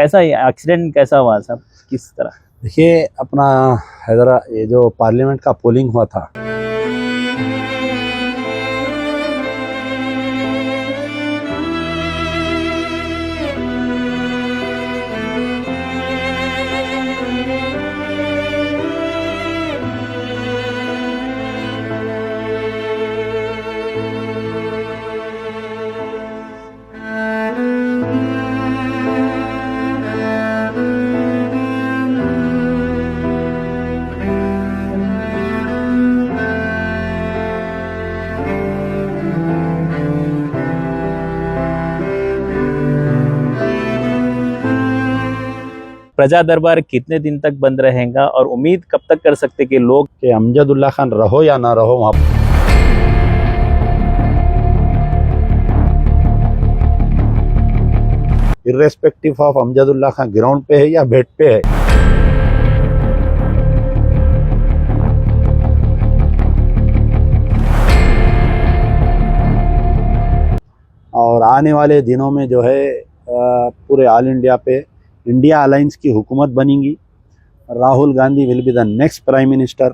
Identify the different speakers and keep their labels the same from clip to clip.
Speaker 1: कैसा ये एक्सीडेंट कैसा हुआ साहब, किस तरह?
Speaker 2: देखिए अपना ये जो पार्लियामेंट का पोलिंग हुआ था,
Speaker 1: प्रजा दरबार कितने दिन तक बंद रहेगा और उम्मीद कब तक कर सकते कि लोग
Speaker 2: कि अमजदुल्ला खान रहो या ना रहो वहाँ irrespective of Amjadullah Khan ground पे है या बेड पे है, और आने वाले दिनों में जो है पूरे ऑल इंडिया पे इंडिया अलायंस की हुकूमत बनेगी। Rahul Gandhi will be the next prime minister.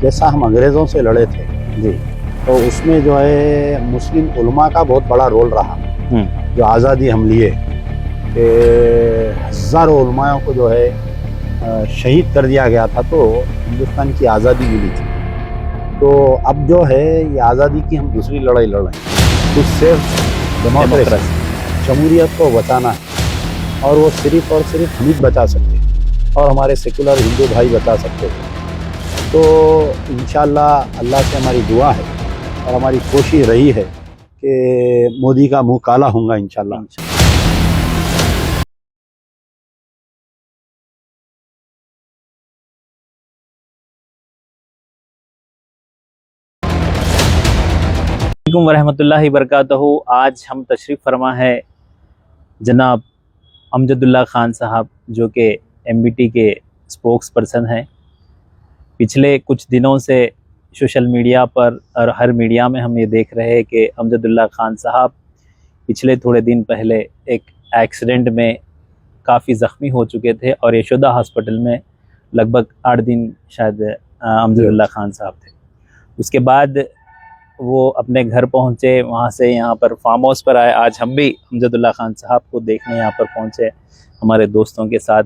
Speaker 2: जैसा हम अंग्रेज़ों से लड़े थे
Speaker 1: जी,
Speaker 2: तो उसमें जो है मुस्लिम उलमा का बहुत बड़ा रोल रहा। जो आज़ादी हम लिए कि हज़ारों उलमाओं को जो है शहीद कर दिया गया था, तो हिंदुस्तान की आज़ादी मिली थी। तो अब जो है ये आज़ादी की हम दूसरी लड़ाई लड़ रहे हैं, तो सिर्फ डेमोक्रेसी जमहूरियत को बचाना है, और वो सिर्फ और सिर्फ हम ही बचा सकते हैं और हमारे सेकुलर हिंदू भाई बचा सकते हैं। तो इंशाअल्लाह अल्लाह से हमारी दुआ है और हमारी कोशिश रही है कि मोदी का मुंह काला होगा इंशाअल्लाह।
Speaker 1: वालेकुम वरहमतुल्लाहि वबरकातुहू। आज हम तशरीफ़ फरमा है जनाब अमजदुल्ला खान साहब, जो कि एमबीटी के स्पोक्स पर्सन हैं। पिछले कुछ दिनों से सोशल मीडिया पर और हर मीडिया में हम ये देख रहे हैं कि अमजदुल्ला खान साहब पिछले थोड़े दिन पहले एक एक्सीडेंट में काफ़ी ज़ख्मी हो चुके थे और यशोदा हॉस्पिटल में लगभग 8 दिन शायद अमजदुल्ला खान साहब थे। उसके बाद वो अपने घर पहुंचे, वहां से यहाँ पर फार्म हाउस पर आए। आज हम भी अमजदुल्ला खान साहब को देखने यहाँ पर पहुंचे हमारे दोस्तों के साथ।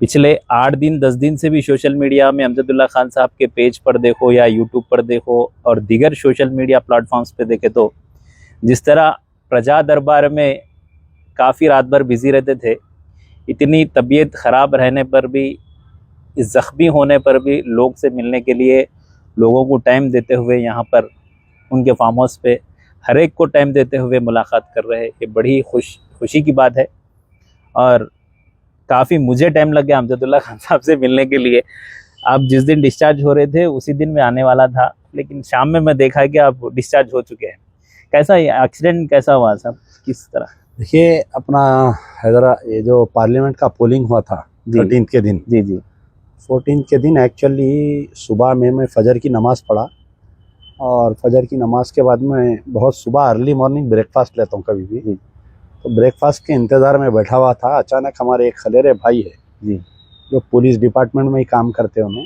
Speaker 1: पिछले 8 दिन 10 दिन से भी सोशल मीडिया में अमजदुल्ला खान साहब के पेज पर देखो या यूट्यूब पर देखो और दीगर सोशल मीडिया प्लेटफॉर्म्स पे देखे, तो जिस तरह प्रजा दरबार में काफ़ी रात भर बिज़ी रहते थे, इतनी तबीयत ख़राब रहने पर भी, इस ज़ख्मी होने पर भी लोग से मिलने के लिए लोगों को टाइम देते हुए यहाँ पर उनके फार्म हाउस पे हर एक को टाइम देते हुए मुलाकात कर रहे हैं। ये बड़ी खुशी की बात है और काफ़ी मुझे टाइम लग गया अमजदुल्ला खान साहब से मिलने के लिए। आप जिस दिन डिस्चार्ज हो रहे थे उसी दिन मैं आने वाला था, लेकिन शाम में मैं देखा कि आप डिस्चार्ज हो चुके हैं। कैसा ये एक्सीडेंट कैसा हुआ साहब, किस तरह?
Speaker 2: देखिए अपना ये जो पार्लियामेंट का पोलिंग हुआ था 13 के दिन,
Speaker 1: जी जी,
Speaker 2: 14 के दिन एक्चुअली सुबह में मैं फ़जर की नमाज़ पढ़ा, और फजर की नमाज के बाद मैं बहुत सुबह अर्ली मॉर्निंग ब्रेकफास्ट लेता हूँ कभी भी। तो ब्रेकफास्ट के इंतज़ार में बैठा हुआ था, अचानक हमारे एक खलेरे भाई है
Speaker 1: जी,
Speaker 2: जो पुलिस डिपार्टमेंट में ही काम करते हैं उन्हें,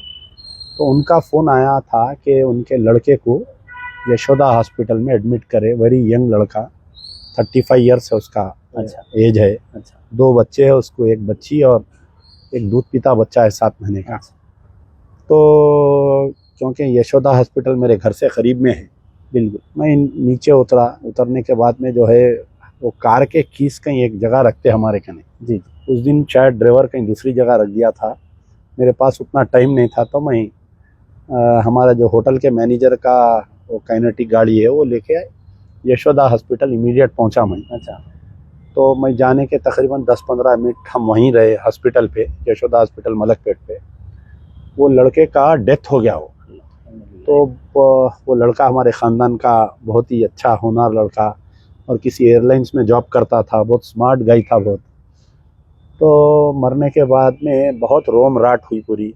Speaker 2: तो उनका फ़ोन आया था कि उनके लड़के को यशोदा हॉस्पिटल में एडमिट करे। वेरी यंग लड़का, 35 ईयर्स है उसका एज है। 2 बच्चे हैं उसको, एक बच्ची और एक दूध पीता बच्चा है 7 महीने का। तो क्योंकि यशोदा हॉस्पिटल मेरे घर से करीब में है, बिल्कुल मैं नीचे उतरने के बाद में जो है वो कार के कीस कहीं एक जगह रखते हमारे कने जी। उस दिन शायद ड्राइवर कहीं दूसरी जगह रख दिया था, मेरे पास उतना टाइम नहीं था, तो मैं हमारा जो होटल के मैनेजर का वो काइनेटिक गाड़ी है वो लेके यशोदा हॉस्पिटल इमीडिएट पहुंचा मैं। तो मैं जाने के तकरीबन 10-15 मिनट हम वहीं रहे हॉस्पिटल पे, यशोदा हॉस्पिटल मलकपेट पे। वो लड़के का डेथ हो गया हो, तो वो लड़का हमारे ख़ानदान का बहुत ही अच्छा होनहार लड़का और किसी एयरलाइंस में जॉब करता था, बहुत स्मार्ट गाई था बहुत। तो मरने के बाद में बहुत रोम राट हुई पूरी,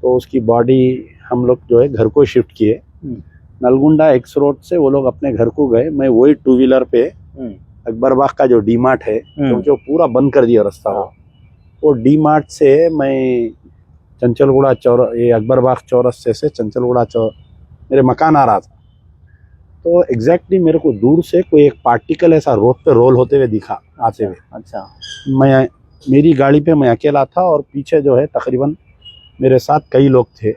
Speaker 2: तो उसकी बॉडी हम लोग जो है घर को शिफ्ट किए। नलगुंडा एक्स रोड से वो लोग अपने घर को गए, मैं वही टू व्हीलर पे अकबर बाग का जो डी मार्ट है, क्योंकि वो पूरा बंद कर दिया रास्ता, वो डी मार्ट से मैं चंचलगुड़ा ये अकबर बाग चौरस्ते से चंचलगुड़ा मेरे मकान आ रहा था। तो एग्जैक्टली मेरे को दूर से कोई एक पार्टिकल ऐसा रोड पे रोल होते हुए दिखा आते हुए।
Speaker 1: अच्छा।
Speaker 2: मैं मेरी गाड़ी पे मैं अकेला था और पीछे जो है तकरीबन मेरे साथ कई लोग थे,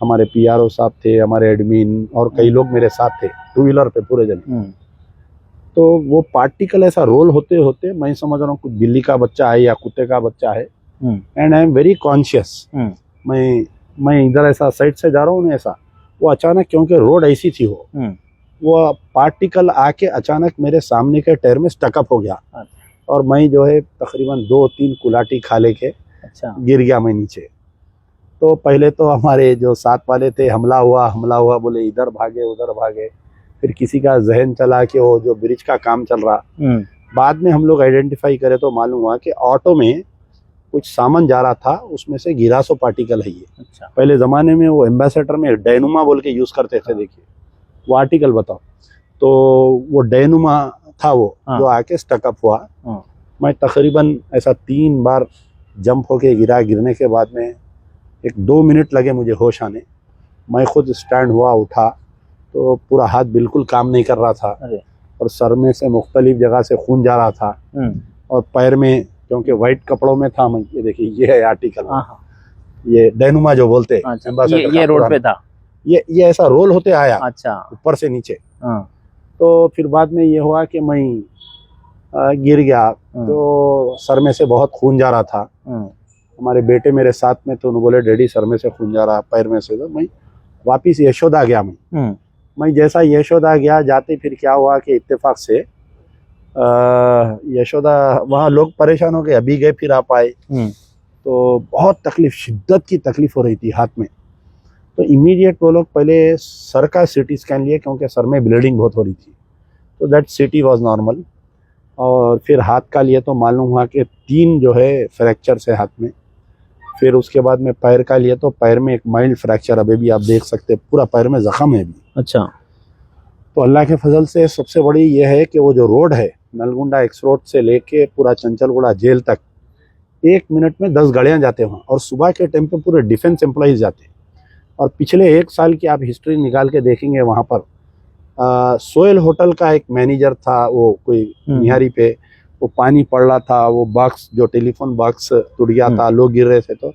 Speaker 2: हमारे पीआरओ साहब थे, हमारे एडमिन और कई लोग मेरे साथ थे टू व्हीलर पे पूरे जने। तो वो पार्टिकल ऐसा रोल होते होते मैं समझ रहा हूँ कुछ बिल्ली का बच्चा है या कुत्ते का बच्चा है, and I am very conscious. मैं इधर ऐसा साइड से जा रहा हूँ, ऐसा वो अचानक, क्योंकि रोड ऐसी थी, वो पार्टिकल आके अचानक मेरे सामने के टायर में स्टकअप हो गया और मैं जो है तकरीबन 2-3 कुलाटी खा लेके गिर गया मैं नीचे। तो पहले तो हमारे जो साथ वाले थे हमला हुआ बोले इधर भागे उधर भागे, फिर किसी का जहन चला कि वो जो ब्रिज का काम चल रहा। बाद में हम लोग आइडेंटिफाई करे तो मालूम हुआ कि ऑटो में कुछ सामान जा रहा था, उसमें से गिरा सो पार्टिकल है ये। अच्छा। पहले ज़माने में वो एम्बेसडर में डायनुमा बोल के यूज़ करते थे, देखिए वो आर्टिकल बताओ, तो वो डायनुमा था वो जो आके स्टकअप हुआ। मैं तकरीबन ऐसा 3 बार जंप होके गिरा, गिरने के बाद में 1-2 मिनट लगे मुझे होश आने। मैं खुद स्टैंड हुआ, उठा तो पूरा हाथ बिल्कुल काम नहीं कर रहा था और सर में से मुख्तलिफ जगह से खून जा रहा था और पैर में, क्योंकि वाइट कपड़ों में था मैं, ये देखिए ये है आर्टिकल, ये डायनुमा जो बोलते हैं। अच्छा, ये रोड पे था, ये ऐसा रोल होते आया। अच्छा। ऊपर से नीचे। तो फिर बाद में ये हुआ कि मैं गिर गया, तो सर में से बहुत खून जा रहा था। हमारे बेटे मेरे साथ में, तो उन्होंने बोले डैडी सर में से खून जा रहा, पैर में से। तो मैं वापिस यशोदा गया। मैं जैसा यशोदा गया, जाते फिर क्या हुआ कि इत्तेफाक से यशोदा वहाँ लोग परेशान हो गए, अभी गए फिर आप आए, तो बहुत तकलीफ, शिद्दत की तकलीफ हो रही थी हाथ में। तो इमीडिएट वो लोग पहले सर का सीटी स्कैन लिए, क्योंकि सर में ब्लीडिंग बहुत हो रही थी, तो दैट सीटी वाज नॉर्मल। और फिर हाथ का लिए तो मालूम हुआ कि 3 जो है फ्रैक्चर है हाथ में। फिर उसके बाद में पैर का लिए तो पैर में एक माइल्ड फ्रैक्चर, अभी भी आप देख सकते, पूरा पैर में जख्म है अभी। अच्छा। तो अल्लाह के फजल से सबसे बड़ी ये है कि वो जो रोड है नलगुंडा एक्स रोड से लेके पूरा चंचलगुड़ा जेल तक 1 मिनट में 10 गाड़ियाँ जाते हैं वहाँ, और सुबह के टाइम पे पूरे डिफेंस एम्प्लॉइज जाते हैं। और पिछले 1 साल की आप हिस्ट्री निकाल के देखेंगे, वहाँ पर सोयल होटल का एक मैनेजर था, वो कोई निहारी पे वो पानी पड़ रहा था, वो बॉक्स जो टेलीफोन बॉक्स टूट गया था, लोग गिर रहे थे, तो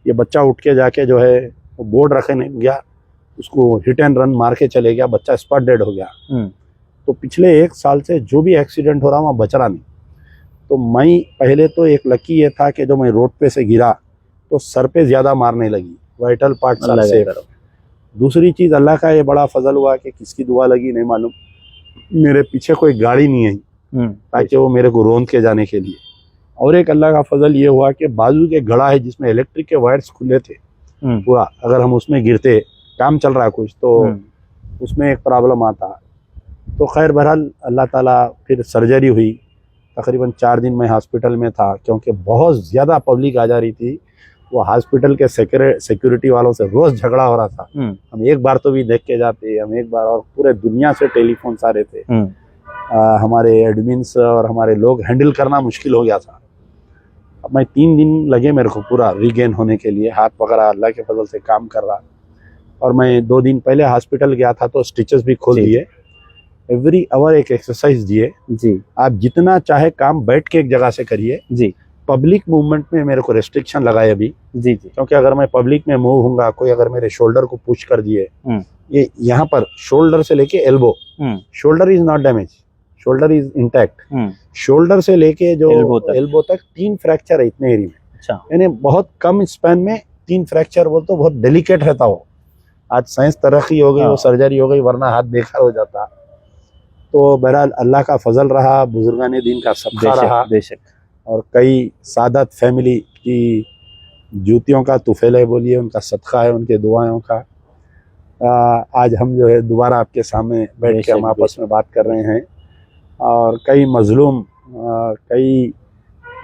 Speaker 2: ये बच्चा उठ के जाके जो है वो बोर्ड रखने गया, उसको हिट एंड रन मार के चले गया, बच्चा स्पॉट डेड हो गया। तो पिछले 1 साल से जो भी एक्सीडेंट हो रहा वहाँ बच रहा नहीं। तो मैं पहले तो एक लकी ये था कि जो मैं रोड पे से गिरा तो सर पे ज़्यादा मारने लगी, वाइटल पार्ट सर से। दूसरी चीज़, अल्लाह का ये बड़ा फजल हुआ कि किसकी दुआ लगी नहीं मालूम, मेरे पीछे कोई गाड़ी नहीं आई ताकि वो मेरे को रोंद के जाने के लिए। और एक अल्लाह का फजल ये हुआ कि बाजू के गड़ा है जिसमें इलेक्ट्रिक के वायर्स खुले थे पूरा, अगर हम उसमें गिरते, काम चल रहा है कुछ, तो उसमें एक प्रॉब्लम आता। तो खैर बहरहाल अल्लाह ताला, फिर सर्जरी हुई। तकरीबन 4 दिन मैं हॉस्पिटल में था, क्योंकि बहुत ज़्यादा पब्लिक आ जा रही थी। वो हॉस्पिटल के सिक्योरिटी वालों से रोज़ झगड़ा हो रहा था। हम एक बार तो भी देख के जाते, हम एक बार, और पूरे दुनिया से टेलीफोन आ रहे थे। हमारे एडमिन्स और हमारे लोग हैंडल करना मुश्किल हो गया था। अब मैं 3 दिन लगे मेरे को पूरा रीगेन होने के लिए, हाथ वगैरह अल्लाह के फजल से काम कर रहा। और मैं 2 दिन पहले हॉस्पिटल गया था तो स्टिचेस भी खोल दिए, एवरी आवर एक एक्सरसाइज दिए जी। आप जितना चाहे काम बैठ के एक जगह से करिए जी। पब्लिक मूवमेंट में मेरे को रेस्ट्रिक्शन लगाए अभी जी, क्योंकि अगर मैं पब्लिक में मूव होऊंगा, कोई अगर मेरे शोल्डर को पुश कर दिए, ये यहाँ पर शोल्डर से लेके elbow, shoulder is not damage, shoulder is intact, shoulder से लेके जो एल्बो तक 3 फ्रैक्चर है इतने एरिया में। अच्छा। यानी बहुत कम स्पैन में 3 फ्रैक्चर, वो तो बहुत डेलिकेट रहता हो। आज साइंस तरक्की हो गई, वो सर्जरी हो गई, वरना हाथ बेकार हो जाता। तो बहरहाल अल्लाह का फजल रहा, बुजुर्गाने दिन का सदका रहा, बेशक, और कई सादत फैमिली की जूतियों का तुफैल बोलिए, उनका सदका है, उनके दुआओं का। आज हम जो है दोबारा आपके सामने बैठ के हम आपस में बात कर रहे हैं। और कई मजलूम, कई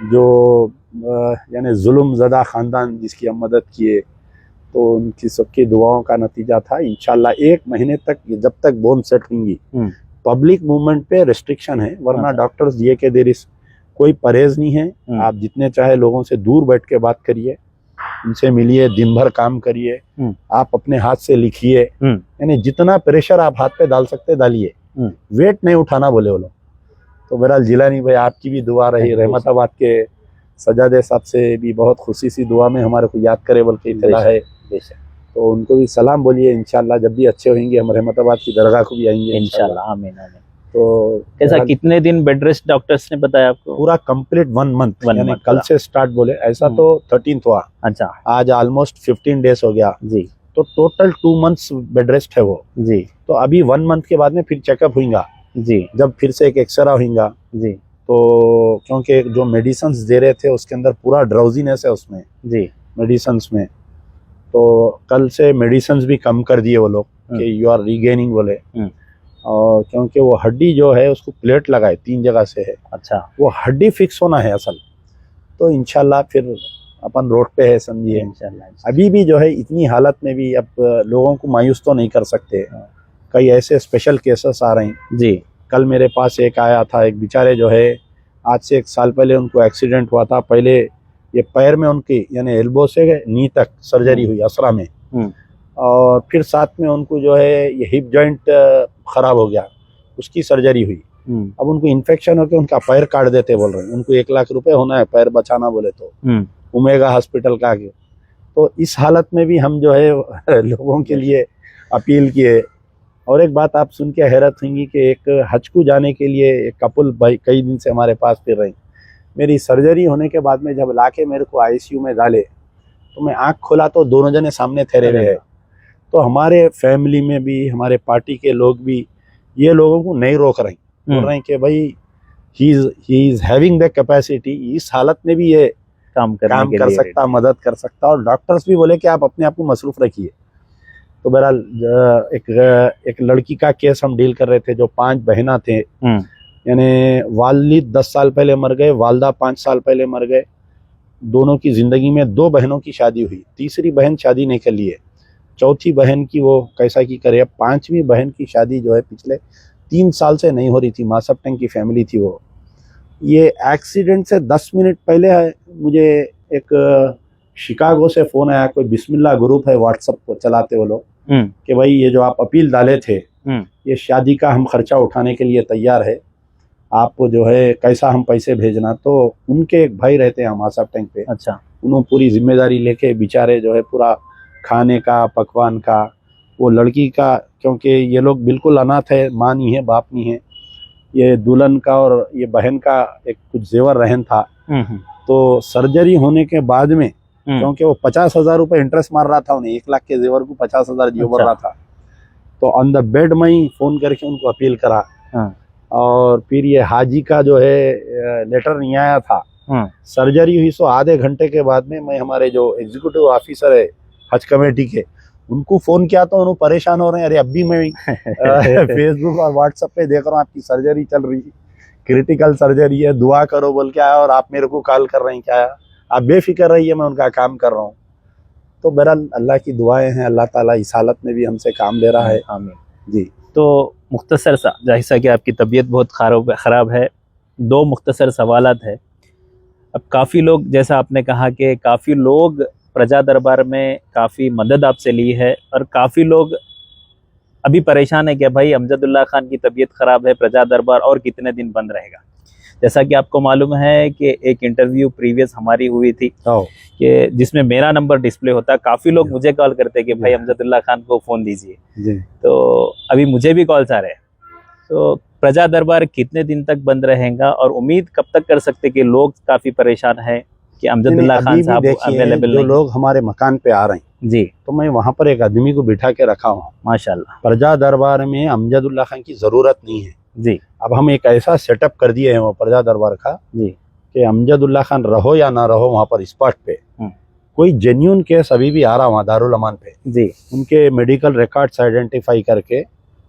Speaker 2: जो यानी जुल्म ज़दा ख़ानदान जिसकी हम मदद किए, तो उनकी सबकी दुआओं का नतीजा था। इंशाल्लाह 1 महीने तक, जब तक बोन सेट होंगी, पब्लिक मूवमेंट पे रिस्ट्रिक्शन है, वरना डॉक्टर्स ये के देर कोई परहेज नहीं है। आप जितने चाहे लोगों से दूर बैठ के बात करिए, उनसे मिलिए, दिन भर काम करिए, आप अपने हाथ से लिखिए, यानी जितना प्रेशर आप हाथ पे डाल सकते डालिए, वेट नहीं उठाना बोले वो लोग। तो बहरहाल जिलानी भाई, आपकी भी दुआ रही, रहमताबाद के सजादे साहब से भी बहुत खुशी सी दुआ में हमारे को याद करे बोल के इतला है, तो उनको भी सलाम बोलिए। इंशाल्लाह जब भी अच्छे होंगे हम रहमताबाद की दरगाह को भी आएंगे
Speaker 1: इंशाल्लाह। आमीन आमीन।
Speaker 2: तो
Speaker 1: कैसा, कितने दिन बेड रेस्ट डॉक्टर्स ने बताया आपको?
Speaker 2: पूरा कंप्लीट 1 मंथ, यानी कल से स्टार्ट बोले, ऐसा तो 13th हुआ,
Speaker 1: अच्छा,
Speaker 2: आज ऑलमोस्ट 15 डेज हो गया
Speaker 1: जी,
Speaker 2: तो टोटल 2 मंथ्स बेड रेस्ट है वो
Speaker 1: जी।
Speaker 2: तो अभी 1 मंथ के बाद में फिर चेकअप होगा
Speaker 1: जी,
Speaker 2: जब फिर से एक एक्सरा होगा
Speaker 1: जी,
Speaker 2: तो क्योंकि जो मेडिसिन दे रहे थे उसके अंदर पूरा ड्राउजीनेस है उसमें,
Speaker 1: जी,
Speaker 2: मेडिसिन में, तो कल से मेडिसिन भी कम कर दिए वो लोग कि यू आर रीगेनिंग बोले। और क्योंकि वो हड्डी जो है उसको प्लेट लगाए 3 जगह से है,
Speaker 1: अच्छा,
Speaker 2: वो हड्डी फिक्स होना है असल, तो इंशाल्लाह फिर अपन रोड पे है समझिए।
Speaker 1: इंशाल्लाह।
Speaker 2: अभी भी जो है इतनी हालत में भी अब लोगों को मायूस तो नहीं कर सकते, कई ऐसे स्पेशल केसेस आ रहे हैं
Speaker 1: जी।
Speaker 2: कल मेरे पास एक आया था, एक बेचारे जो है आज से 1 साल पहले उनको एक्सीडेंट हुआ था, पहले ये पैर में उनकी यानी एल्बो से नी तक सर्जरी हुई असरा में, और फिर साथ में उनको जो है ये हिप जॉइंट खराब हो गया, उसकी सर्जरी हुई। अब उनको इन्फेक्शन होकर उनका पैर काट देते बोल रहे हैं, उनको 1 लाख रुपए होना है पैर बचाना बोले तो उमेगा हॉस्पिटल का आगे। तो इस हालत में भी हम जो है लोगों के लिए अपील किए। और एक बात आप सुन के हैरत होंगी कि एक हज को जाने के लिए एक कपल भाई कई दिन से हमारे पास फिर रही। मेरी सर्जरी होने के बाद में जब लाके मेरे को आईसीयू में डाले तो मैं आँख खोला तो दोनों जने सामने ठहरे हुए हैं। तो हमारे फैमिली में भी, हमारे पार्टी के लोग भी ये लोगों को नहीं रोक रहे, बोल रहे हैं कि भाई he is having the capacity, इस हालत में भी ये काम कर सकता, मदद कर सकता। और डॉक्टर्स भी बोले कि आप अपने आप को मसरूफ रखिए। तो बहरहाल एक लड़की का केस हम डील कर रहे थे, जो 5 बहना थे, यानी वालिद 10 साल पहले मर गए, वालदा 5 साल पहले मर गए, दोनों की जिंदगी में 2 बहनों की शादी हुई, तीसरी बहन शादी नहीं कर ली है, चौथी बहन की वो कैसा की करे। 5वीं बहन की शादी जो है पिछले 3 साल से नहीं हो रही थी, मासब टंग की फैमिली थी वो। ये एक्सीडेंट से 10 मिनट पहले मुझे एक शिकागो से फोन आया, कोई बिस्मिल्लाह ग्रुप है व्हाट्सएप को चलाते वो लोग, कि भाई ये जो आप अपील डाले थे ये शादी का हम खर्चा उठाने के लिए तैयार है, आपको जो है कैसा हम पैसे भेजना। तो उनके एक भाई रहते हैं मासब टैंक पे, अच्छा, उन्होंने पूरी जिम्मेदारी लेके बेचारे जो है पूरा खाने का, पकवान का, वो लड़की का, क्योंकि ये लोग बिल्कुल अनाथ है, माँ नहीं है, बाप नहीं है, ये दुल्हन का और ये बहन का एक कुछ जेवर रहन था। तो सर्जरी होने के बाद में क्योंकि वो 50,000 रुपये इंटरेस्ट मार रहा था उन्हें, 1 लाख के जेवर को 50,000 जो भर रहा था, तो ऑन द बेड में ही फोन करके उनको अपील करा। और फिर ये हाजी का जो है लेटर नहीं आया था, सर्जरी हुई, सो आधे घंटे के बाद में मैं हमारे जो एग्जीक्यूटिव ऑफिसर है हज कमेटी के, उनको फोन किया तो उन्होंने परेशान हो रहे हैं, अरे अभी मैं फेसबुक और व्हाट्सएप पे देख रहा हूँ आपकी सर्जरी चल रही, क्रिटिकल सर्जरी है, दुआ करो बोल के आया और आप मेरे को कॉल कर रहे हैं, क्या आप बेफिक्र रहिए, मैं उनका काम कर रहा हूँ। तो बहरहाल अल्लाह की दुआएं हैं, अल्लाह ताला इस हालत में भी हमसे काम ले रहा है। आमीन जी।
Speaker 1: तो मुख्तसर सा, जैसा कि आपकी तबीयत बहुत ख़राब है, 2 मुख्तसर सवालात है। अब काफ़ी लोग, जैसा आपने कहा कि काफ़ी लोग प्रजा दरबार में काफ़ी मदद आपसे ली है, और काफ़ी लोग अभी परेशान है कि भाई अमजदुल्ला खान की तबीयत ख़राब है, प्रजा दरबार और कितने दिन बंद रहेगा। जैसा कि आपको मालूम है कि एक इंटरव्यू प्रीवियस हमारी हुई थी कि जिसमें मेरा नंबर डिस्प्ले होता, काफ़ी लोग मुझे कॉल करते कि भाई अमजदुल्ला खान को फ़ोन दीजिए, तो अभी मुझे भी कॉल्स आ रहे हैं। तो प्रजा दरबार कितने दिन तक बंद रहेगा, और उम्मीद कब तक कर सकते कि लोग काफ़ी परेशान हैं कि अमजदुल्ला खान साहब अवेलेबल
Speaker 2: नहीं। जो लोग हमारे मकान पे आ रहे हैं
Speaker 1: जी,
Speaker 2: तो मैं वहाँ पर एक आदमी को बिठा के रखा हूँ
Speaker 1: माशाल्लाह।
Speaker 2: प्रजा दरबार में अमजदुल्ला खान की ज़रूरत नहीं है
Speaker 1: जी।
Speaker 2: अब हम एक ऐसा सेटअप कर दिए हैं वो प्रजा दरबार का
Speaker 1: जी,
Speaker 2: कि अमजदुल्ला खान रहो या ना रहो वहाँ पर स्पॉट पे कोई जेन्यून केस अभी भी आ रहा वहाँ दारुल अमान पे जी, उनके मेडिकल रिकॉर्ड्स आइडेंटिफाई करके,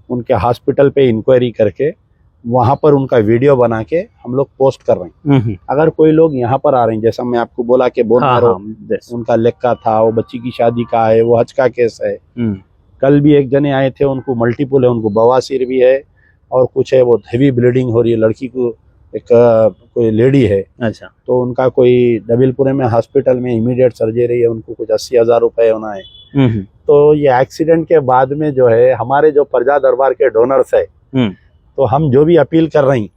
Speaker 2: उनके हॉस्पिटल पे इंक्वायरी करके वहाँ पर उनका वीडियो बना के हम लोग पोस्ट कर रहे हैं। अगर कोई लोग यहाँ पर आ रहे हैं, जैसा मैं आपको बोला कि बोन
Speaker 1: हाँ,
Speaker 2: मैरो
Speaker 1: हाँ,
Speaker 2: उनका लेग का था, वो बच्ची की शादी का है, वो हज का केस है। कल भी एक जने आए थे, उनको मल्टीपल है, उनको बवासीर भी है और कुछ है, वो हेवी ब्लीडिंग हो रही है। लड़की को एक कोई लेडी है,
Speaker 1: अच्छा,
Speaker 2: तो उनका कोई डबिलपुरे में हॉस्पिटल में इमीडिएट सर्जरी है, उनको कुछ 80,000 रुपए होना है। तो ये एक्सीडेंट के बाद में जो है हमारे जो प्रजा दरबार के डोनर्स है, तो हम जो भी अपील कर रहे हैं,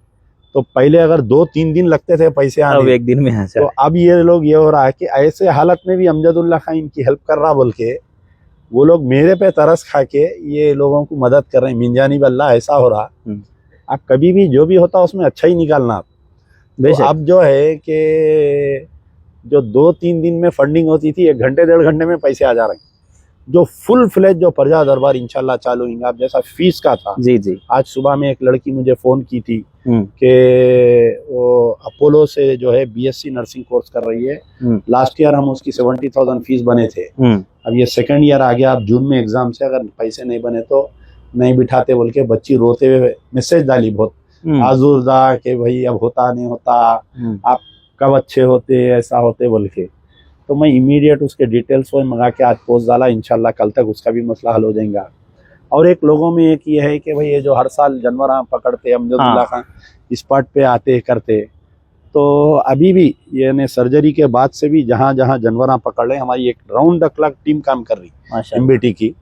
Speaker 2: तो पहले अगर 2-3 दिन लगते थे पैसे आने,
Speaker 1: अब एक दिन में
Speaker 2: तो अब ये लोग ये हो रहा है कि ऐसे हालत में भी अमजदुल्ला खान इनकी हेल्प कर रहा बोल के वो लोग मेरे पे तरस खा के ये लोगों को मदद कर रहे हैं। मिंजानी बल्ला ऐसा हो रहा, आप कभी भी जो भी होता उसमें अच्छा ही निकालना आप। तो अब जो है कि जो 2-3 दिन में फंडिंग होती थी, 1 घंटे 1.5 घंटे में पैसे आ जा रहे हैं। जो फुल फ्लेज जो प्रजा दरबार इंशाल्लाह चालू होंगे। आप जैसा फीस का था,
Speaker 1: जी,
Speaker 2: आज सुबह में एक लड़की मुझे फोन की थी कि वो अपोलो से जो है बीएससी नर्सिंग कोर्स कर रही है। लास्ट ईयर हम उसकी 70,000 फीस बने थे, अब ये सेकंड ईयर आ गया, अब जून में एग्जाम से अगर पैसे नहीं बने तो नहीं बिठाते बोल के बच्ची रोते हुए मैसेज डाली, बहुत आजुर्दा कि भाई अब होता नहीं होता, आप कब अच्छे होते, ऐसा होते बोल के। तो मैं इमीडिएट उसके डिटेल्स वो मंगा के आज पोस्ट डाला, इंशाल्लाह कल तक उसका भी मसला हल हो जाएगा। और एक लोगों में एक ये है कि भाई ये जो हर साल जानवर पकड़ते अमजदुल्ला खान स्पॉट पे आते करते, तो अभी भी ये ने सर्जरी के बाद से भी जहाँ जहाँ जानवर पकड़ रहे, हमारी एक राउंड द क्लॉक टीम काम कर रही एमबीटी की।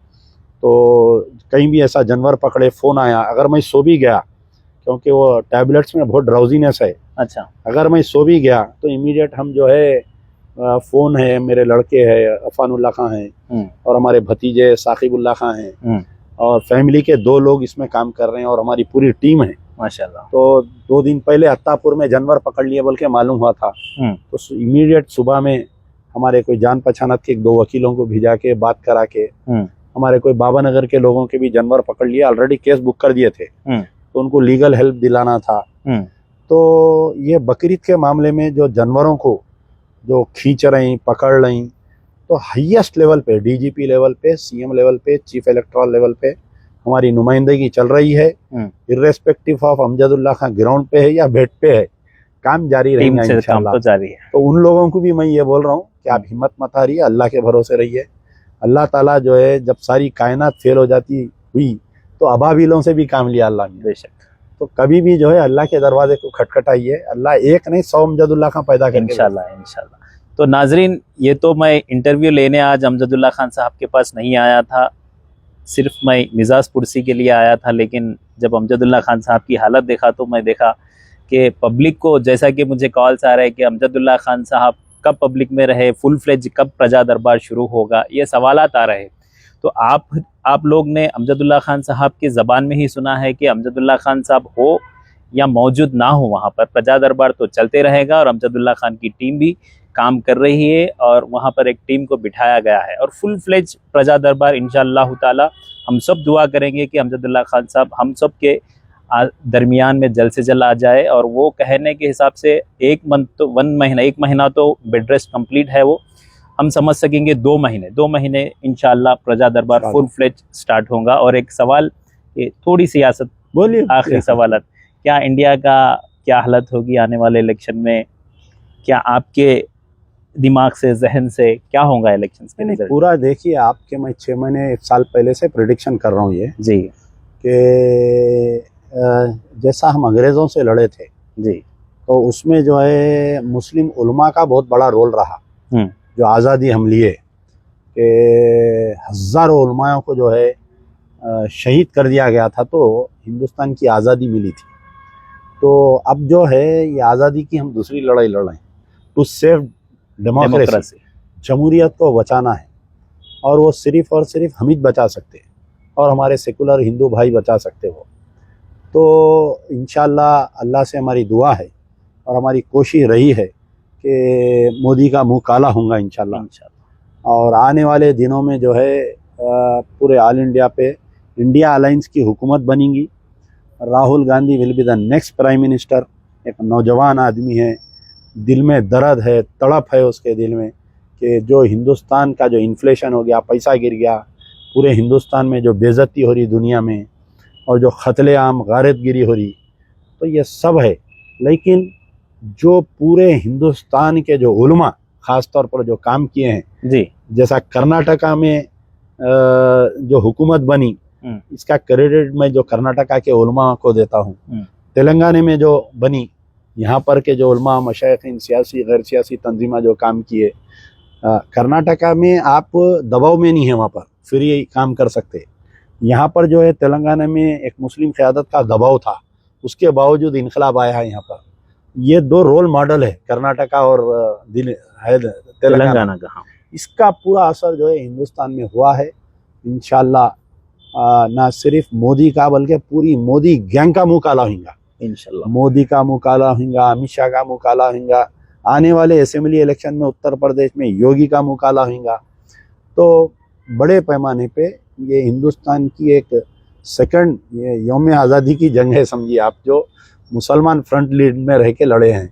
Speaker 2: तो कहीं भी ऐसा जानवर पकड़े, फोन आया, अगर मैं सो भी गया, क्योंकि वो टैबलेट्स में बहुत ड्राउजीनेस है, अच्छा, अगर मैं सो भी गया तो इमीडिएट हम जो है फ़ोन है, मेरे लड़के है अफानुल्लाह खां हैं और हमारे भतीजे साकिबुल्लाह खां हैं और फैमिली के 2 लोग इसमें काम कर रहे हैं और हमारी पूरी टीम है माशाल्लाह। तो 2 दिन पहले अत्तापुर में जानवर पकड़ लिए बोल के मालूम हुआ था, तो इमीडिएट सुबह में हमारे कोई जान पहचानत के 2 वकीलों को भिजा के बात करा के हमारे कोई बाबा नगर के लोगों के भी जानवर पकड़ लिए, ऑलरेडी केस बुक कर दिए थे, तो उनको लीगल हेल्प दिलाना था। तो ये बकरीद के मामले में जो जानवरों को जो खींच रही, पकड़ रही, तो हाईएस्ट लेवल पे, डीजीपी लेवल पे, सीएम लेवल पे, चीफ इलेक्टोरल लेवल पे हमारी नुमाइंदगी चल रही है। Irrespective of Amjadullah Khan ground पे है या बेड पे है, काम जारी रहेगा इंशाल्लाह। तो जारी है। तो उन लोगों को भी मैं ये बोल रहा हूँ कि आप हिम्मत मत हारिए, अल्लाह के भरोसे रहिए। अल्लाह ताला जो है जब सारी कायनात फेल हो जाती हुई तो अबाबिलों से भी काम लिया अल्लाह ने, बेशक। तो कभी भी जो है अल्लाह के दरवाजे को खटखटाइए, अल्लाह एक नहीं 100 अमजदुल्ला खान पैदा करेंगे इंशाल्लाह। तो नाजरीन, ये तो मैं इंटरव्यू लेने आज अमजदुल्ला खान साहब के पास नहीं आया था, सिर्फ मैं मिजाज पुरसी के लिए आया था। लेकिन जब अमजदुल्ला खान साहब की हालत देखा तो मैं देखा कि पब्लिक को, जैसा कि मुझे कॉल्स आ रहे हैं कि अमजदुल्ला खान साहब कब पब्लिक में रहे, फुल फ्लेज कब प्रजा दरबार शुरू होगा, ये सवालात आ रहे। तो आप लोग ने अमजदुल्ला खान साहब की ज़बान में ही सुना है कि अमजदुल्ला खान साहब हो या मौजूद ना हो, वहाँ पर प्रजा दरबार तो चलते रहेगा और अमजदुल्ला खान की टीम भी काम कर रही है और वहाँ पर एक टीम को बिठाया गया है और फुल फ्लेज प्रजा दरबार इंशाअल्लाह ताला। हम सब दुआ करेंगे कि अमजदुल्ला खान साहब हम सब के दरमियान में जल्द से जल्द आ जाए। और वो कहने के हिसाब से 1 महीना तो बेड रेस्ट कंप्लीट है, वो हम समझ सकेंगे 2 महीने इंशाअल्लाह प्रजा दरबार फुल फ्लेज स्टार्ट होगा। और एक सवाल, थोड़ी सियासत बोलिए, आखिरी सवाल, क्या इंडिया का क्या हालत होगी आने वाले इलेक्शन में? क्या आपके दिमाग से, जहन से क्या होगा इलेक्शन के रिजल्ट? पूरा देखिए, आपके मैं 6 महीने 1 साल पहले से प्रेडिक्शन कर रहा हूँ ये जी, कि जैसा हम अंग्रेज़ों से लड़े थे जी, तो उसमें जो है मुस्लिम उलमा का बहुत बड़ा रोल रहा। जो आज़ादी हम लिए कि हज़ारों उलमाओं को जो है शहीद कर दिया गया था, तो हिंदुस्तान की आज़ादी मिली थी। तो अब जो है ये आज़ादी की हम दूसरी लड़ाई लड़ रहे हैं, टू सेव डेमोक्रेसी, जमहूरियत को बचाना है। और वो सिर्फ़ और सिर्फ हम ही बचा सकते हैं और हमारे सेकुलर हिंदू भाई बचा सकते हो। तो इंशाअल्लाह अल्लाह से हमारी दुआ है और हमारी कोशिश रही है कि मोदी का मुंह काला होगा इंशाअल्लाह। और आने वाले दिनों में जो है पूरे ऑल इंडिया पे इंडिया अलायंस की हुकूमत बनेगी। Rahul Gandhi will be the next prime minister. एक नौजवान आदमी है, दिल में दर्द है, तड़प है उसके दिल में कि जो हिंदुस्तान का जो इन्फ्लेशन हो गया, पैसा गिर गया, पूरे हिंदुस्तान में जो बेइज्जती हो रही दुनिया में और जो क़त्ल-ए-आम गारतगिरी हो रही, तो ये सब है। लेकिन जो पूरे हिंदुस्तान के जो उलमा खास तौर पर जो काम किए हैं,
Speaker 1: जी
Speaker 2: जैसा कर्नाटका में जो हुकूमत बनी, इसका क्रेडिट मैं जो कर्नाटका के उलमा को देता हूँ। तेलंगाना में जो बनी, यहाँ पर के जो उलमा मशाइखीन सियासी गैर सियासी तंजीमा जो काम किए, कर्नाटका में आप दबाव में नहीं है, वहाँ पर फ्री काम कर सकते। यहाँ पर जो है तेलंगाना में एक मुस्लिम क़यादत का दबाव था, उसके बावजूद इनकलाब आया है यहाँ पर। ये दो रोल मॉडल है, कर्नाटका और तेलंगाना का। इसका पूरा असर जो है हिंदुस्तान में हुआ है। इंशाल्लाह ना सिर्फ मोदी का बल्कि पूरी मोदी गैंग का मुँह काला होगा। इंशाल्लाह मोदी का मुँह काला होगा, अमित शाह का मुँह काला होगा, आने वाले असेंबली इलेक्शन में उत्तर प्रदेश में योगी का मुँह काला होगा। तो बड़े पैमाने पे ये हिंदुस्तान की एक सेकंड यौम आज़ादी की जंग है समझिए आप, जो मुसलमान फ्रंट लीड में रह के लड़े हैं।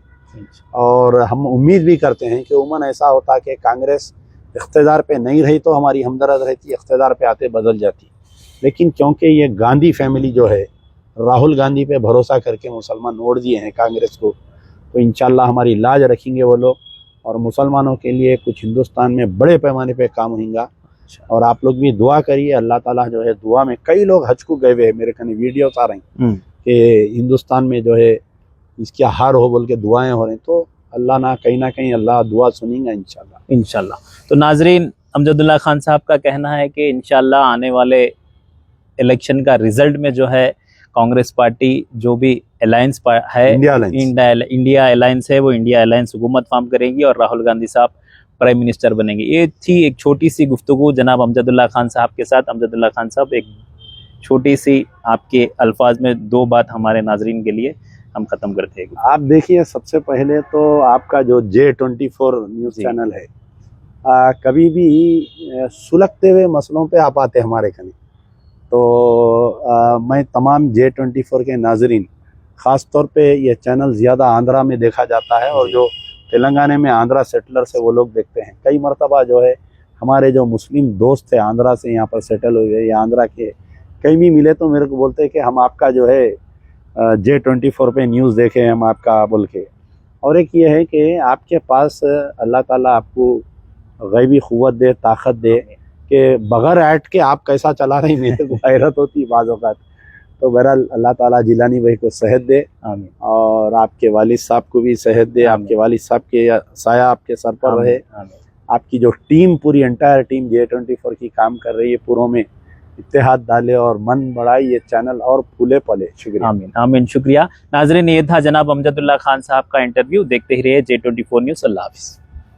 Speaker 2: और हम उम्मीद भी करते हैं कि उमन ऐसा होता कि कांग्रेस इख्तिदार पे नहीं रही तो हमारी हमदर्द रहती, इख्तिदार पे आते बदल जाती। लेकिन क्योंकि ये गांधी फैमिली जो है, राहुल गांधी पे भरोसा करके मुसलमान वोट दिए हैं कांग्रेस को, तो इंशाल्लाह हमारी लाज रखेंगे वो लोग और मुसलमानों के लिए कुछ हिंदुस्तान में बड़े पैमाने पे काम होगा। और आप लोग भी दुआ करिए, अल्लाह ताला जो है दुआ में, कई लोग हज को गए हुए हैं, मेरे कने वीडियोस आ रही कि हिंदुस्तान में जो है इसकी हार हो बोल के दुआएं हो रही, तो अल्लाह ना कहीं अल्लाह दुआ सुनेगा इंशाल्लाह।
Speaker 1: तो नाजरीन, अमजदुल्ला खान साहब का कहना है कि इंशाल्लाह आने वाले इलेक्शन का रिजल्ट में जो है कांग्रेस पार्टी जो भी अलायंस है, इंडिया अलायंस है, वो इंडिया अलायंस हुकूमत फॉर्म करेगी और राहुल गांधी साहब प्राइम मिनिस्टर बनेंगे। ये थी एक छोटी सी गुफ्तगू जनाब अमजदुल्ला खान साहब के साथ। अमजदुल्ला खान साहब, एक छोटी सी आपके अल्फाज में दो बात हमारे नाजरीन के लिए हम ख़त्म करते हैं।
Speaker 2: आप देखिए, सबसे पहले तो आपका जो J24 न्यूज़ चैनल है, कभी भी सुलगते हुए मसलों पे आप आते हमारे कने, तो मैं तमाम J24 के नाजरीन, ख़ास तौर पे ये चैनल ज़्यादा आंध्रा में देखा जाता है और जो तेलंगाना में आंध्रा सेटलर्स है वो लोग देखते हैं। कई मरतबा जो है हमारे जो मुस्लिम दोस्त थे आंध्रा से यहाँ पर सेटल हुए या आंध्रा के कहीं भी मिले तो मेरे को बोलते हैं कि हम आपका जो है J24 पे न्यूज़ देखे, हम आपका बोल के। और एक ये है कि आपके पास अल्लाह ताला आपको गैबी क़ुव्वत दे, ताकत दे कि बग़ैर ऐड के आप कैसा चला रही, मेरे को हैरत होती बाज़ औक़ात। तो बहरहाल अल्लाह ताला जिलानी भाई को सेहत दे, आमीन। और आपके वालिद साहब को भी सेहत दे, आपके वालिद साहब के साया आपके सर पर रहे, आमीन। आपकी जो टीम, पूरी एंटायर टीम J24 की काम कर रही है, पूरों में इत्तेहाद डाले और मन बढ़ाए, ये चैनल और फूले पले। शुक्रिया।
Speaker 1: आमीन आमीन, शुक्रिया। नाज़रीन, ये था जनाब अमजदुल्ला खान साहब का इंटरव्यू। देखते ही रहिए J24 न्यूज़। अल्लाह हाफ़िज़।